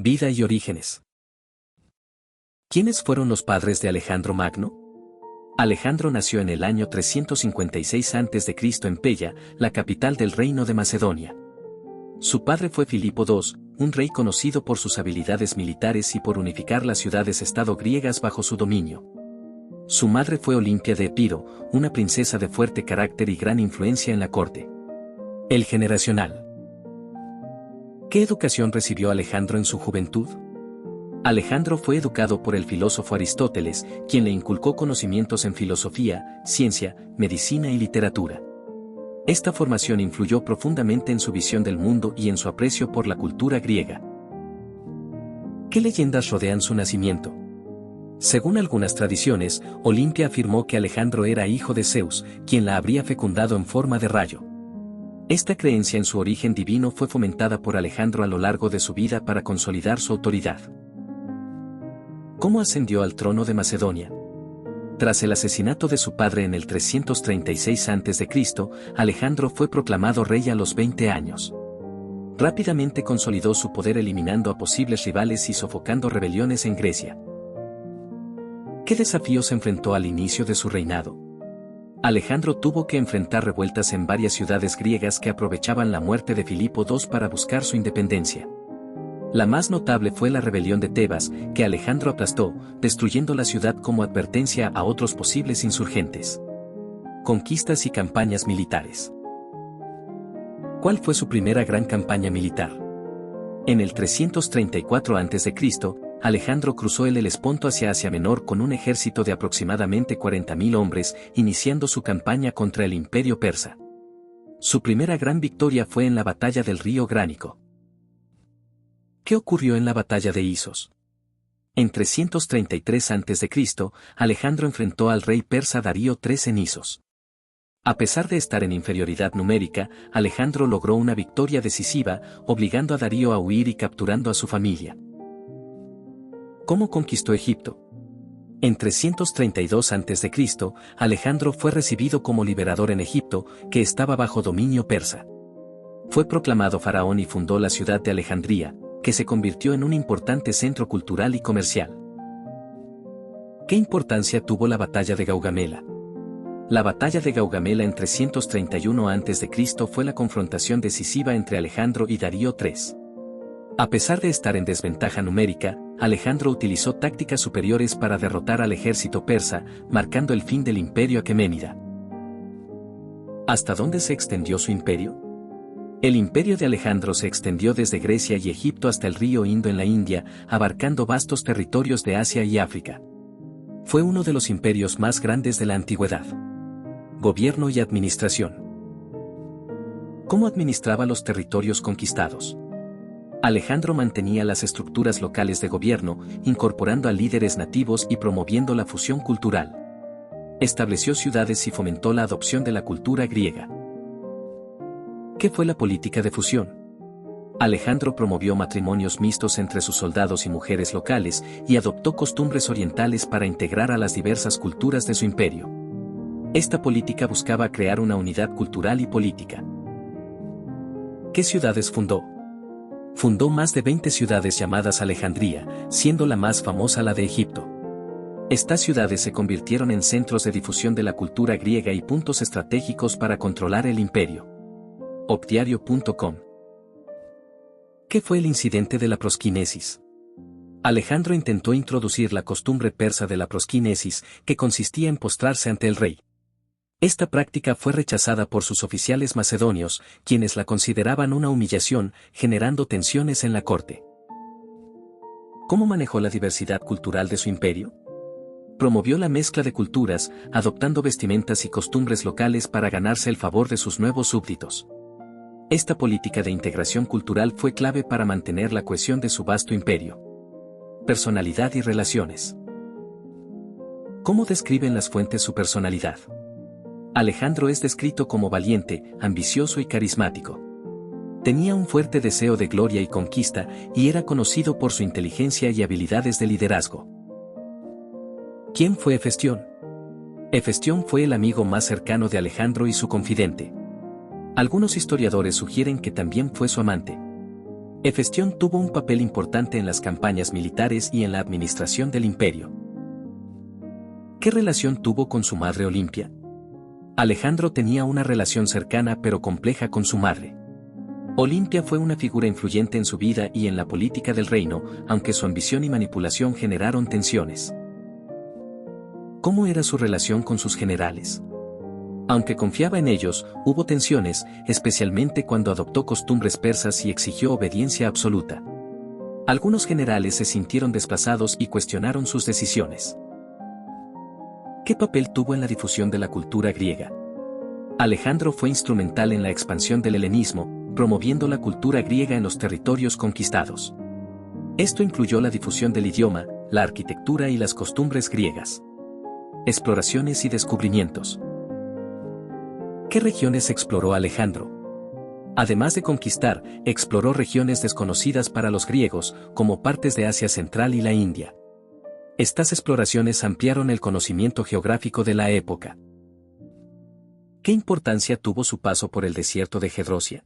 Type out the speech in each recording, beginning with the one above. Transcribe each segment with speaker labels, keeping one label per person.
Speaker 1: Vida y orígenes. ¿Quiénes fueron los padres de Alejandro Magno? Alejandro nació en el año 356 a.C. en Pella, la capital del reino de Macedonia. Su padre fue Filipo II, un rey conocido por sus habilidades militares y por unificar las ciudades-estado griegas bajo su dominio. Su madre fue Olimpia de Epiro, una princesa de fuerte carácter y gran influencia en la corte. El generacional. ¿Qué educación recibió Alejandro en su juventud? Alejandro fue educado por el filósofo Aristóteles, quien le inculcó conocimientos en filosofía, ciencia, medicina y literatura. Esta formación influyó profundamente en su visión del mundo y en su aprecio por la cultura griega. ¿Qué leyendas rodean su nacimiento? Según algunas tradiciones, Olimpia afirmó que Alejandro era hijo de Zeus, quien la habría fecundado en forma de rayo. Esta creencia en su origen divino fue fomentada por Alejandro a lo largo de su vida para consolidar su autoridad. ¿Cómo ascendió al trono de Macedonia? Tras el asesinato de su padre en el 336 a.C., Alejandro fue proclamado rey a los 20 años. Rápidamente consolidó su poder eliminando a posibles rivales y sofocando rebeliones en Grecia. ¿Qué desafíos enfrentó al inicio de su reinado? Alejandro tuvo que enfrentar revueltas en varias ciudades griegas que aprovechaban la muerte de Filipo II para buscar su independencia. La más notable fue la rebelión de Tebas, que Alejandro aplastó, destruyendo la ciudad como advertencia a otros posibles insurgentes. Conquistas y campañas militares. ¿Cuál fue su primera gran campaña militar? En el 334 a.C., Alejandro cruzó el Helesponto hacia Asia Menor con un ejército de aproximadamente 40.000 hombres, iniciando su campaña contra el Imperio Persa. Su primera gran victoria fue en la batalla del río Gránico. ¿Qué ocurrió en la batalla de Isos? En 333 a.C., Alejandro enfrentó al rey persa Darío III en Isos. A pesar de estar en inferioridad numérica, Alejandro logró una victoria decisiva, obligando a Darío a huir y capturando a su familia. ¿Cómo conquistó Egipto? En 332 a.C., Alejandro fue recibido como liberador en Egipto, que estaba bajo dominio persa. Fue proclamado faraón y fundó la ciudad de Alejandría, que se convirtió en un importante centro cultural y comercial. ¿Qué importancia tuvo la batalla de Gaugamela? La batalla de Gaugamela en 331 a.C. fue la confrontación decisiva entre Alejandro y Darío III. A pesar de estar en desventaja numérica, Alejandro utilizó tácticas superiores para derrotar al ejército persa, marcando el fin del imperio aqueménida. ¿Hasta dónde se extendió su imperio? El imperio de Alejandro se extendió desde Grecia y Egipto hasta el río Indo en la India, abarcando vastos territorios de Asia y África. Fue uno de los imperios más grandes de la antigüedad. Gobierno y administración. ¿Cómo administraba los territorios conquistados? Alejandro mantenía las estructuras locales de gobierno, incorporando a líderes nativos y promoviendo la fusión cultural. Estableció ciudades y fomentó la adopción de la cultura griega. ¿Qué fue la política de fusión? Alejandro promovió matrimonios mixtos entre sus soldados y mujeres locales y adoptó costumbres orientales para integrar a las diversas culturas de su imperio. Esta política buscaba crear una unidad cultural y política. ¿Qué ciudades fundó? Fundó más de 20 ciudades llamadas Alejandría, siendo la más famosa la de Egipto. Estas ciudades se convirtieron en centros de difusión de la cultura griega y puntos estratégicos para controlar el imperio. Opdiario.com. ¿Qué fue el incidente de la prosquinesis? Alejandro intentó introducir la costumbre persa de la prosquinesis, que consistía en postrarse ante el rey. Esta práctica fue rechazada por sus oficiales macedonios, quienes la consideraban una humillación, generando tensiones en la corte. ¿Cómo manejó la diversidad cultural de su imperio? Promovió la mezcla de culturas, adoptando vestimentas y costumbres locales para ganarse el favor de sus nuevos súbditos. Esta política de integración cultural fue clave para mantener la cohesión de su vasto imperio. Personalidad y relaciones. ¿Cómo describen las fuentes su personalidad? Alejandro es descrito como valiente, ambicioso y carismático. Tenía un fuerte deseo de gloria y conquista, y era conocido por su inteligencia y habilidades de liderazgo. ¿Quién fue Hefestión? Hefestión fue el amigo más cercano de Alejandro y su confidente. Algunos historiadores sugieren que también fue su amante. Hefestión tuvo un papel importante en las campañas militares y en la administración del imperio. ¿Qué relación tuvo con su madre Olimpia? Alejandro tenía una relación cercana pero compleja con su madre. Olimpia fue una figura influyente en su vida y en la política del reino, aunque su ambición y manipulación generaron tensiones. ¿Cómo era su relación con sus generales? Aunque confiaba en ellos, hubo tensiones, especialmente cuando adoptó costumbres persas y exigió obediencia absoluta. Algunos generales se sintieron desplazados y cuestionaron sus decisiones. ¿Qué papel tuvo en la difusión de la cultura griega? Alejandro fue instrumental en la expansión del helenismo, promoviendo la cultura griega en los territorios conquistados. Esto incluyó la difusión del idioma, la arquitectura y las costumbres griegas. Exploraciones y descubrimientos. ¿Qué regiones exploró Alejandro? Además de conquistar, exploró regiones desconocidas para los griegos, como partes de Asia Central y la India. Estas exploraciones ampliaron el conocimiento geográfico de la época. ¿Qué importancia tuvo su paso por el desierto de Gedrosia?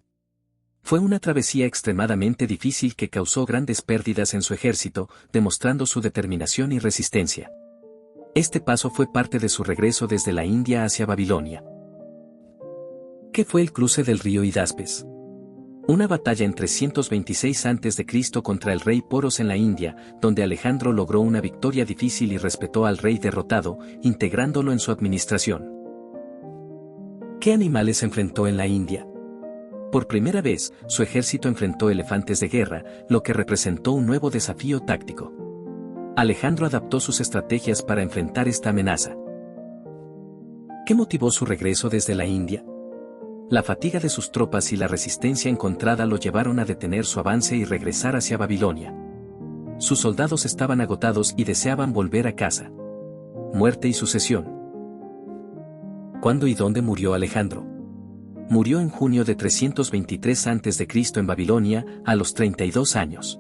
Speaker 1: Fue una travesía extremadamente difícil que causó grandes pérdidas en su ejército, demostrando su determinación y resistencia. Este paso fue parte de su regreso desde la India hacia Babilonia. ¿Qué fue el cruce del río Hidaspes? Una batalla en 326 a.C. contra el rey Poros en la India, donde Alejandro logró una victoria difícil y respetó al rey derrotado, integrándolo en su administración. ¿Qué animales enfrentó en la India? Por primera vez, su ejército enfrentó elefantes de guerra, lo que representó un nuevo desafío táctico. Alejandro adaptó sus estrategias para enfrentar esta amenaza. ¿Qué motivó su regreso desde la India? La fatiga de sus tropas y la resistencia encontrada lo llevaron a detener su avance y regresar hacia Babilonia. Sus soldados estaban agotados y deseaban volver a casa. Muerte y sucesión. ¿Cuándo y dónde murió Alejandro? Murió en junio de 323 a.C. en Babilonia, a los 32 años.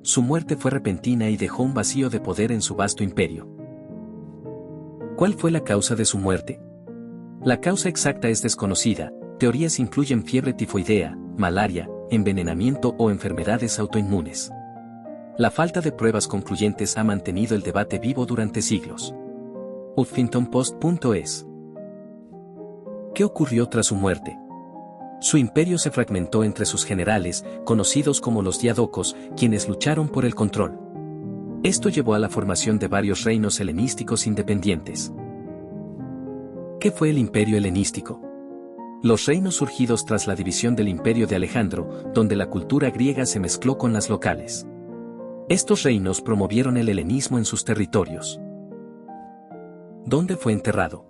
Speaker 1: Su muerte fue repentina y dejó un vacío de poder en su vasto imperio. ¿Cuál fue la causa de su muerte? La causa exacta es desconocida. Teorías incluyen fiebre tifoidea, malaria, envenenamiento o enfermedades autoinmunes. La falta de pruebas concluyentes ha mantenido el debate vivo durante siglos. HuffingtonPost.es. ¿Qué ocurrió tras su muerte? Su imperio se fragmentó entre sus generales, conocidos como los diádocos, quienes lucharon por el control. Esto llevó a la formación de varios reinos helenísticos independientes. ¿Qué fue el imperio helenístico? Los reinos surgidos tras la división del imperio de Alejandro, donde la cultura griega se mezcló con las locales. Estos reinos promovieron el helenismo en sus territorios. ¿Dónde fue enterrado?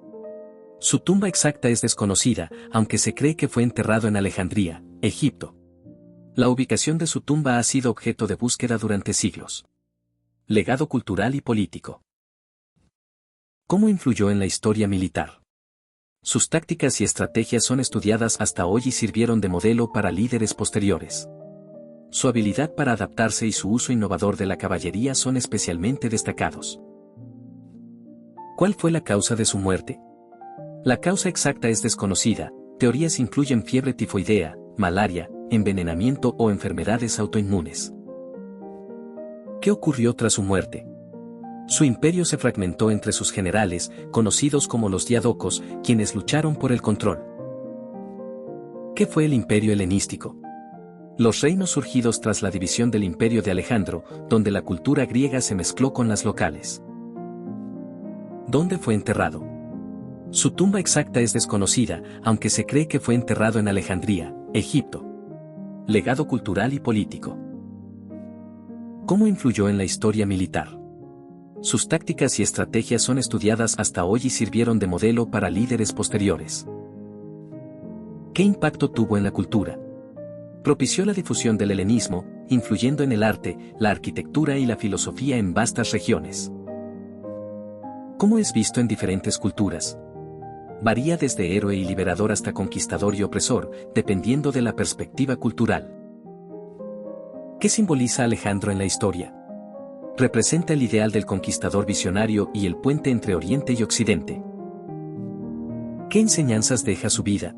Speaker 1: Su tumba exacta es desconocida, aunque se cree que fue enterrado en Alejandría, Egipto. La ubicación de su tumba ha sido objeto de búsqueda durante siglos. Legado cultural y político. ¿Cómo influyó en la historia militar? Sus tácticas y estrategias son estudiadas hasta hoy y sirvieron de modelo para líderes posteriores. Su habilidad para adaptarse y su uso innovador de la caballería son especialmente destacados. ¿Cuál fue la causa de su muerte? La causa exacta es desconocida. Teorías incluyen fiebre tifoidea, malaria, envenenamiento o enfermedades autoinmunes. ¿Qué ocurrió tras su muerte? Su imperio se fragmentó entre sus generales, conocidos como los diádocos, quienes lucharon por el control. ¿Qué fue el imperio helenístico? Los reinos surgidos tras la división del imperio de Alejandro, donde la cultura griega se mezcló con las locales. ¿Dónde fue enterrado? Su tumba exacta es desconocida, aunque se cree que fue enterrado en Alejandría, Egipto. Legado cultural y político. ¿Cómo influyó en la historia militar? Sus tácticas y estrategias son estudiadas hasta hoy y sirvieron de modelo para líderes posteriores. ¿Qué impacto tuvo en la cultura? Propició la difusión del helenismo, influyendo en el arte, la arquitectura y la filosofía en vastas regiones. ¿Cómo es visto en diferentes culturas? Varía desde héroe y liberador hasta conquistador y opresor, dependiendo de la perspectiva cultural. ¿Qué simboliza Alejandro en la historia? Representa el ideal del conquistador visionario y el puente entre Oriente y Occidente. ¿Qué enseñanzas deja su vida?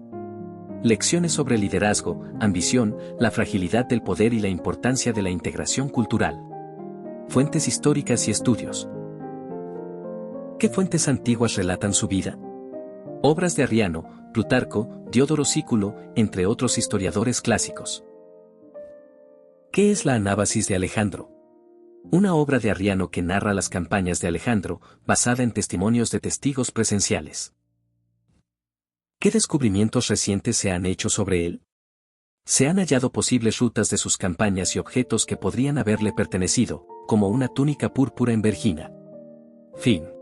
Speaker 1: Lecciones sobre liderazgo, ambición, la fragilidad del poder y la importancia de la integración cultural. Fuentes históricas y estudios. ¿Qué fuentes antiguas relatan su vida? Obras de Arriano, Plutarco, Diodoro Sículo, entre otros historiadores clásicos. ¿Qué es la Anábasis de Alejandro? Una obra de Arriano que narra las campañas de Alejandro, basada en testimonios de testigos presenciales. ¿Qué descubrimientos recientes se han hecho sobre él? Se han hallado posibles rutas de sus campañas y objetos que podrían haberle pertenecido, como una túnica púrpura en Vergina. Fin.